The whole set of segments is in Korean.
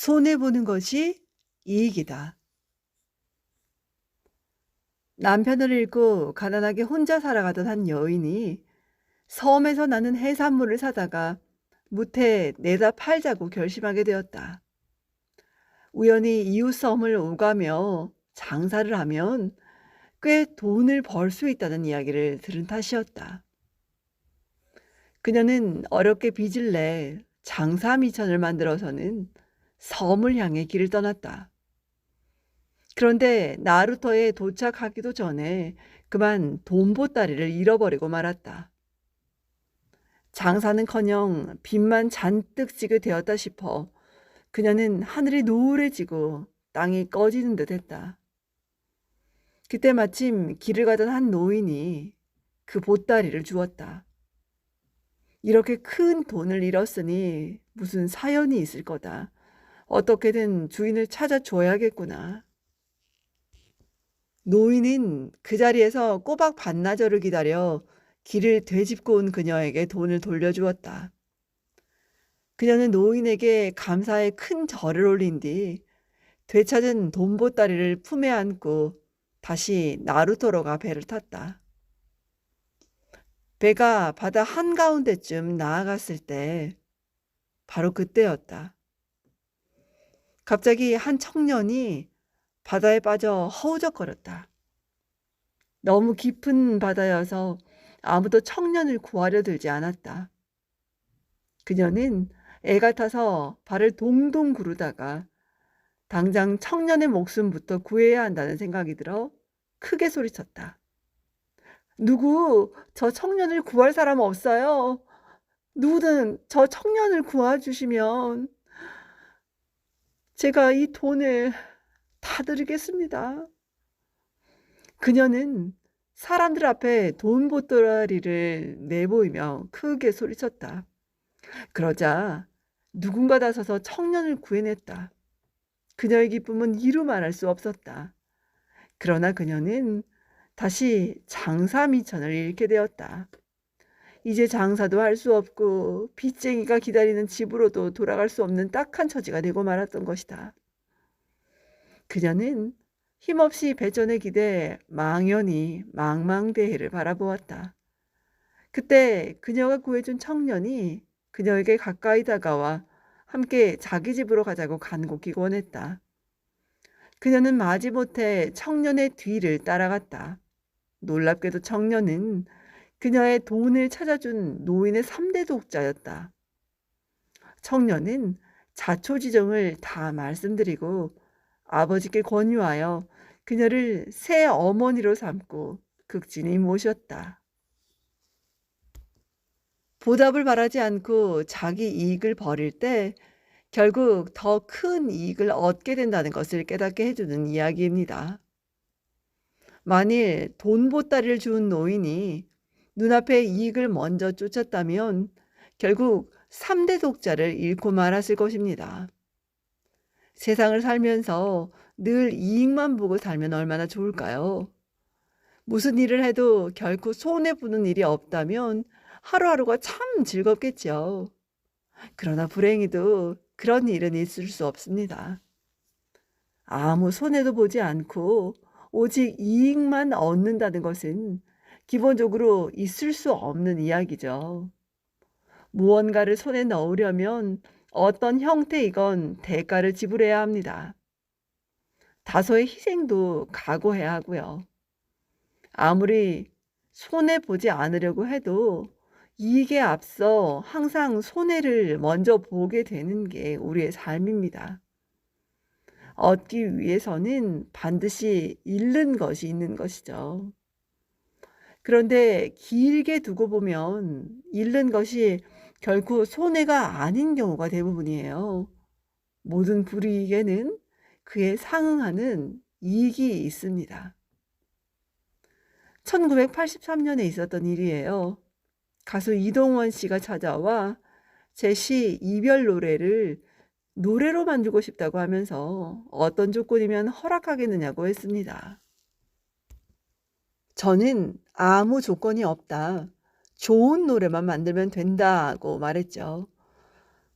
손해보는 것이 이익이다. 남편을 잃고 가난하게 혼자 살아가던 한 여인이 섬에서 나는 해산물을 사다가 무태 내다 팔자고 결심하게 되었다. 우연히 이웃 섬을 오가며 장사를 하면 꽤 돈을 벌 수 있다는 이야기를 들은 탓이었다. 그녀는 어렵게 빚을 내 장사 미천을 만들어서는 섬을 향해 길을 떠났다. 그런데 나루터에 도착하기도 전에 그만 돈보따리를 잃어버리고 말았다. 장사는커녕 빚만 잔뜩 지게 되었다 싶어 그녀는 하늘이 노래지고 땅이 꺼지는 듯 했다. 그때 마침 길을 가던 한 노인이 그 보따리를 주었다. 이렇게 큰 돈을 잃었으니 무슨 사연이 있을 거다. 어떻게든 주인을 찾아줘야겠구나. 노인은 그 자리에서 꼬박 반나절을 기다려 길을 되짚고 온 그녀에게 돈을 돌려주었다. 그녀는 노인에게 감사의 큰 절을 올린 뒤 되찾은 돈보따리를 품에 안고 다시 나루토로 가 배를 탔다. 배가 바다 한가운데쯤 나아갔을 때 바로 그때였다. 갑자기 한 청년이 바다에 빠져 허우적거렸다. 너무 깊은 바다여서 아무도 청년을 구하려 들지 않았다. 그녀는 애가 타서 발을 동동 구르다가 당장 청년의 목숨부터 구해야 한다는 생각이 들어 크게 소리쳤다. 누구 저 청년을 구할 사람 없어요? 누구든 저 청년을 구해주시면 제가 이 돈을 다 드리겠습니다. 그녀는 사람들 앞에 돈 보따리를 내보이며 크게 소리쳤다. 그러자 누군가 나서서 청년을 구해냈다. 그녀의 기쁨은 이루 말할 수 없었다. 그러나 그녀는 다시 장사 미천을 잃게 되었다. 이제 장사도 할 수 없고 빚쟁이가 기다리는 집으로도 돌아갈 수 없는 딱한 처지가 되고 말았던 것이다. 그녀는 힘없이 배전에 기대 망연히 망망대해를 바라보았다. 그때 그녀가 구해준 청년이 그녀에게 가까이 다가와 함께 자기 집으로 가자고 간곡히 권했다. 그녀는 마지못해 청년의 뒤를 따라갔다. 놀랍게도 청년은 그녀의 돈을 찾아준 노인의 3대 독자였다. 청년은 자초지종을 다 말씀드리고 아버지께 권유하여 그녀를 새 어머니로 삼고 극진히 모셨다. 보답을 바라지 않고 자기 이익을 버릴 때 결국 더 큰 이익을 얻게 된다는 것을 깨닫게 해주는 이야기입니다. 만일 돈 보따리를 준 노인이 눈앞의 이익을 먼저 쫓았다면 결국 3대 독자를 잃고 말았을 것입니다. 세상을 살면서 늘 이익만 보고 살면 얼마나 좋을까요? 무슨 일을 해도 결코 손해보는 일이 없다면 하루하루가 참 즐겁겠죠. 그러나 불행히도 그런 일은 있을 수 없습니다. 아무 손해도 보지 않고 오직 이익만 얻는다는 것은 기본적으로 있을 수 없는 이야기죠. 무언가를 손에 넣으려면 어떤 형태이건 대가를 지불해야 합니다. 다소의 희생도 각오해야 하고요. 아무리 손해보지 않으려고 해도 이익에 앞서 항상 손해를 먼저 보게 되는 게 우리의 삶입니다. 얻기 위해서는 반드시 잃는 것이 있는 것이죠. 그런데 길게 두고 보면 잃는 것이 결코 손해가 아닌 경우가 대부분이에요. 모든 불이익에는 그에 상응하는 이익이 있습니다. 1983년에 있었던 일이에요. 가수 이동원 씨가 찾아와 제 시 이별 노래를 노래로 만들고 싶다고 하면서 어떤 조건이면 허락하겠느냐고 했습니다. 저는 아무 조건이 없다. 좋은 노래만 만들면 된다고 말했죠.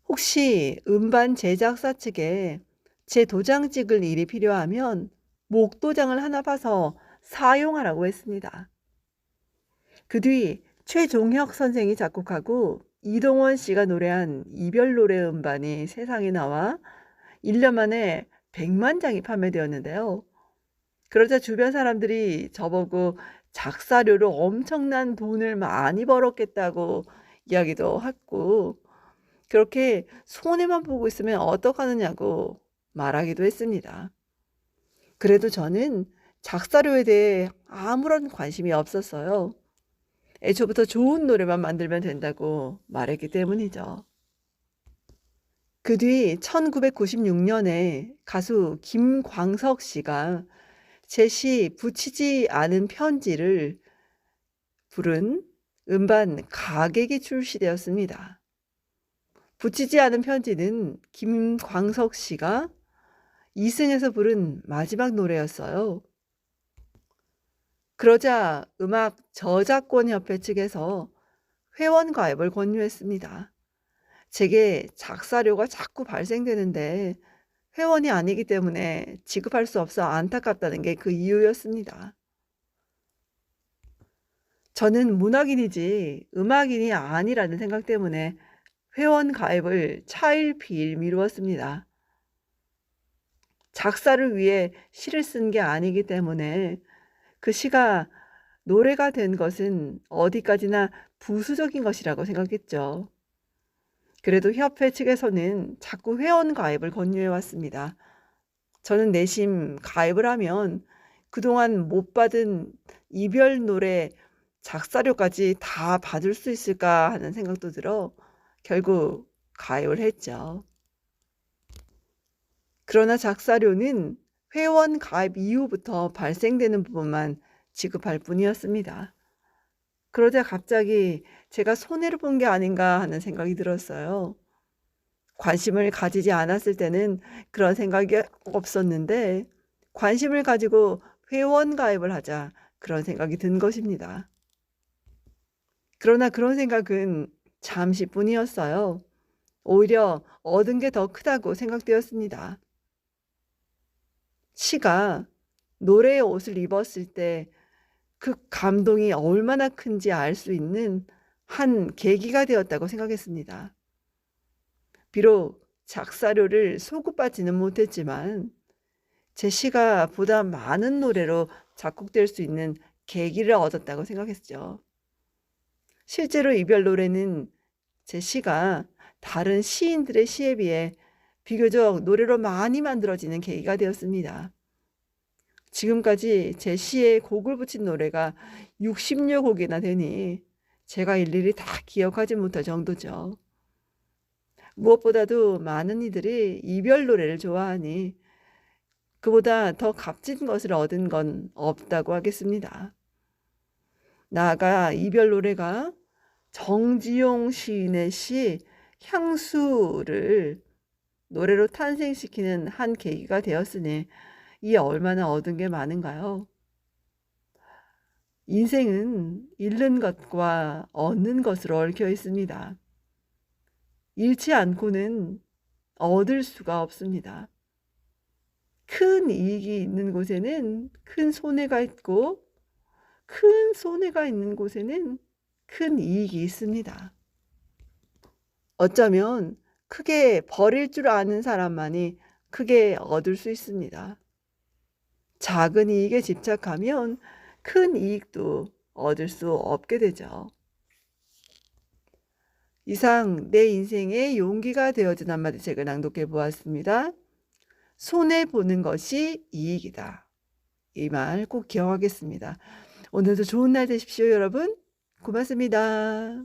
혹시 음반 제작사 측에 제 도장 찍을 일이 필요하면 목도장을 하나 봐서 사용하라고 했습니다. 그 뒤 최종혁 선생이 작곡하고 이동원 씨가 노래한 이별 노래 음반이 세상에 나와 1년 만에 100만 장이 판매되었는데요. 그러자 주변 사람들이 저보고 작사료로 엄청난 돈을 많이 벌었겠다고 이야기도 했고, 그렇게 손해만 보고 있으면 어떡하느냐고 말하기도 했습니다. 그래도 저는 작사료에 대해 아무런 관심이 없었어요. 애초부터 좋은 노래만 만들면 된다고 말했기 때문이죠. 그 뒤 1996년에 가수 김광석 씨가 제 시 붙이지 않은 편지를 부른 음반 가객이 출시되었습니다. 붙이지 않은 편지는 김광석 씨가 2승에서 부른 마지막 노래였어요. 그러자 음악 저작권협회 측에서 회원 가입을 권유했습니다. 제게 작사료가 자꾸 발생되는데 회원이 아니기 때문에 지급할 수 없어 안타깝다는 게 그 이유였습니다. 저는 문학인이지 음악인이 아니라는 생각 때문에 회원 가입을 차일피일 미루었습니다. 작사를 위해 시를 쓴 게 아니기 때문에 그 시가 노래가 된 것은 어디까지나 부수적인 것이라고 생각했죠. 그래도 협회 측에서는 자꾸 회원 가입을 권유해 왔습니다. 저는 내심 가입을 하면 그동안 못 받은 이별 노래 작사료까지 다 받을 수 있을까 하는 생각도 들어 결국 가입을 했죠. 그러나 작사료는 회원 가입 이후부터 발생되는 부분만 지급할 뿐이었습니다. 그러자 갑자기 제가 손해를 본 게 아닌가 하는 생각이 들었어요. 관심을 가지지 않았을 때는 그런 생각이 없었는데 관심을 가지고 회원 가입을 하자 그런 생각이 든 것입니다. 그러나 그런 생각은 잠시뿐이었어요. 오히려 얻은 게 더 크다고 생각되었습니다. 시가 노래의 옷을 입었을 때 그 감동이 얼마나 큰지 알 수 있는 한 계기가 되었다고 생각했습니다. 비록 작사료를 소급받지는 못했지만 제 시가 보다 많은 노래로 작곡될 수 있는 계기를 얻었다고 생각했죠. 실제로 이별 노래는 제 시가 다른 시인들의 시에 비해 비교적 노래로 많이 만들어지는 계기가 되었습니다. 지금까지 제 시에 곡을 붙인 노래가 60여 곡이나 되니 제가 일일이 다 기억하지 못할 정도죠. 무엇보다도 많은 이들이 이별 노래를 좋아하니 그보다 더 값진 것을 얻은 건 없다고 하겠습니다. 나아가 이별 노래가 정지용 시인의 시 향수를 노래로 탄생시키는 한 계기가 되었으니 이 얼마나 얻은 게 많은가요? 인생은 잃는 것과 얻는 것으로 얽혀 있습니다. 잃지 않고는 얻을 수가 없습니다. 큰 이익이 있는 곳에는 큰 손해가 있고 큰 손해가 있는 곳에는 큰 이익이 있습니다. 어쩌면 크게 버릴 줄 아는 사람만이 크게 얻을 수 있습니다. 작은 이익에 집착하면 큰 이익도 얻을 수 없게 되죠. 이상 내 인생의 용기가 되어준 한마디 책을 낭독해 보았습니다. 손해보는 것이 이익이다. 이 말 꼭 기억하겠습니다. 오늘도 좋은 날 되십시오, 여러분. 고맙습니다.